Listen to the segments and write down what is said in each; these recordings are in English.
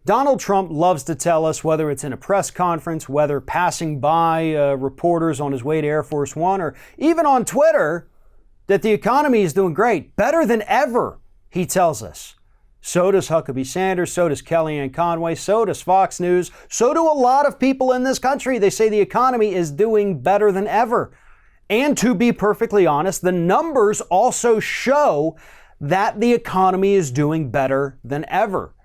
Donald Trump loves to tell us, whether it's in a press conference, whether passing by reporters on his way to Air Force One, or even on Twitter, that the economy is doing great, better than ever, he tells us. So does Huckabee Sanders, so does Kellyanne Conway, so does Fox News, so do a lot of people in this country. They say the economy is doing better than ever. And to be perfectly honest, the numbers also show that the economy is doing better than ever.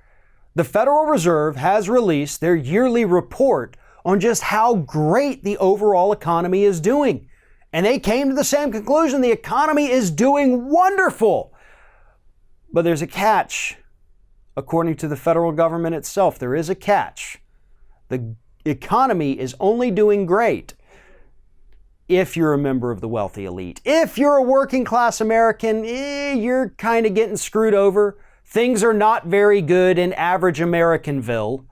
The Federal Reserve has released their yearly report on just how great the overall economy is doing. And they came to the same conclusion: the economy is doing wonderful. But there's a catch. According to the federal government itself, there is a catch. The economy is only doing great if you're a member of the wealthy elite. If you're a working class American, you're kind of getting screwed over. Things are not very good in average Americanville.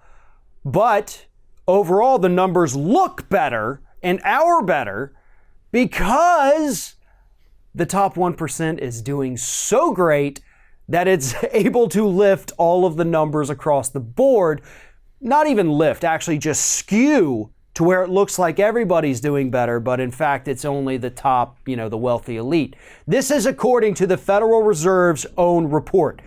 But overall, the numbers look better and are better because the top 1% is doing so great that it's able to lift all of the numbers across the board. Not even lift, actually just skew to where it looks like everybody's doing better, but in fact, it's only the top, the wealthy elite. This is according to the Federal Reserve's own report.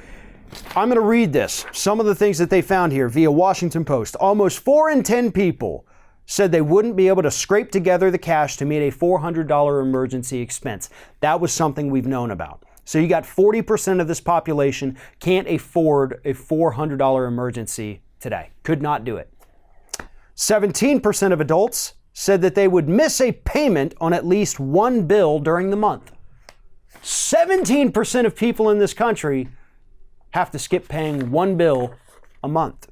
I'm going to read this. Some of the things that they found here via Washington Post. Almost 4 in 10 people said they wouldn't be able to scrape together the cash to meet a $400 emergency expense. That was something we've known about. So you got 40% of this population can't afford a $400 emergency today. Could not do it. 17% of adults said that they would miss a payment on at least one bill during the month. 17% of people in this country have to skip paying one bill a month.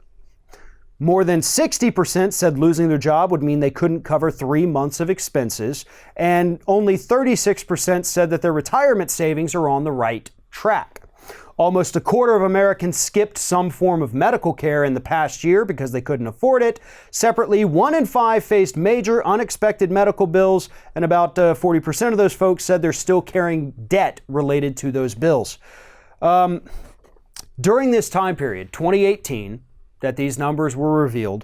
More than 60% said losing their job would mean they couldn't cover 3 months of expenses, and only 36% said that their retirement savings are on the right track. Almost a quarter of Americans skipped some form of medical care in the past year because they couldn't afford it. Separately, 1 in 5 faced major unexpected medical bills, and about 40% of those folks said they're still carrying debt related to those bills. During this time period, 2018, that these numbers were revealed,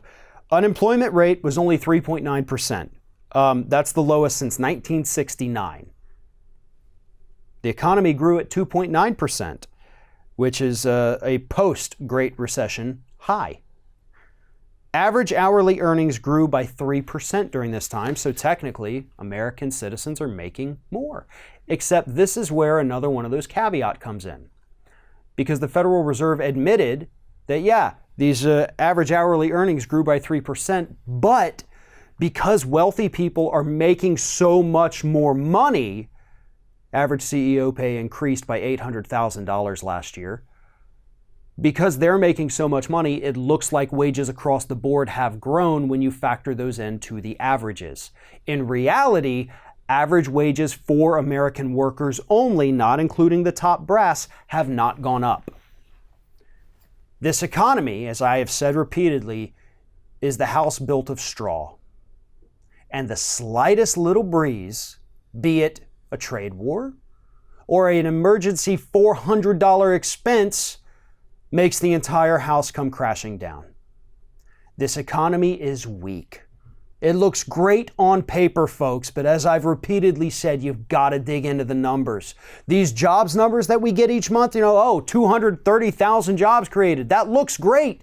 unemployment rate was only 3.9%. That's the lowest since 1969. The economy grew at 2.9%, which is a post-Great Recession high. Average hourly earnings grew by 3% during this time, so technically, American citizens are making more. Except this is where another one of those caveats comes in. Because the Federal Reserve admitted that, these average hourly earnings grew by 3%, but because wealthy people are making so much more money, average CEO pay increased by $800,000 last year. Because they're making so much money, it looks like wages across the board have grown when you factor those into the averages. In reality, average wages for American workers only, not including the top brass, have not gone up. This economy, as I have said repeatedly, is the house built of straw. And the slightest little breeze, be it a trade war or an emergency $400 expense, makes the entire house come crashing down. This economy is weak. It looks great on paper, folks, but as I've repeatedly said, you've got to dig into the numbers. These jobs numbers that we get each month, 230,000 jobs created. That looks great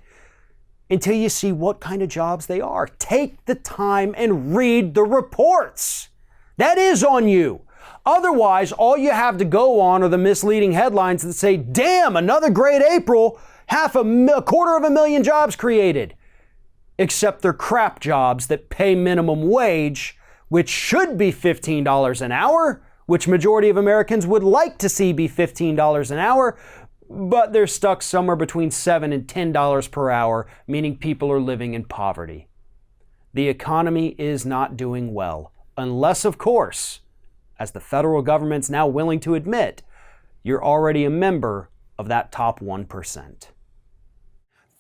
until you see what kind of jobs they are. Take the time and read the reports. That is on you. Otherwise, all you have to go on are the misleading headlines that say, damn, another great April, 250,000 jobs created. Except they're crap jobs that pay minimum wage, which should be $15 an hour, which majority of Americans would like to see be $15 an hour, but they're stuck somewhere between $7 and $10 per hour, meaning people are living in poverty. The economy is not doing well, unless, of course, as the federal government's now willing to admit, you're already a member of that top 1%.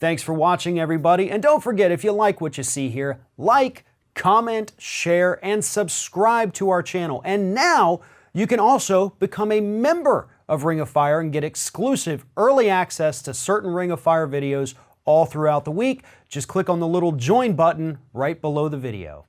Thanks for watching, everybody. And don't forget, if you like what you see here, like, comment, share, and subscribe to our channel. And now you can also become a member of Ring of Fire and get exclusive early access to certain Ring of Fire videos all throughout the week. Just click on the little join button right below the video.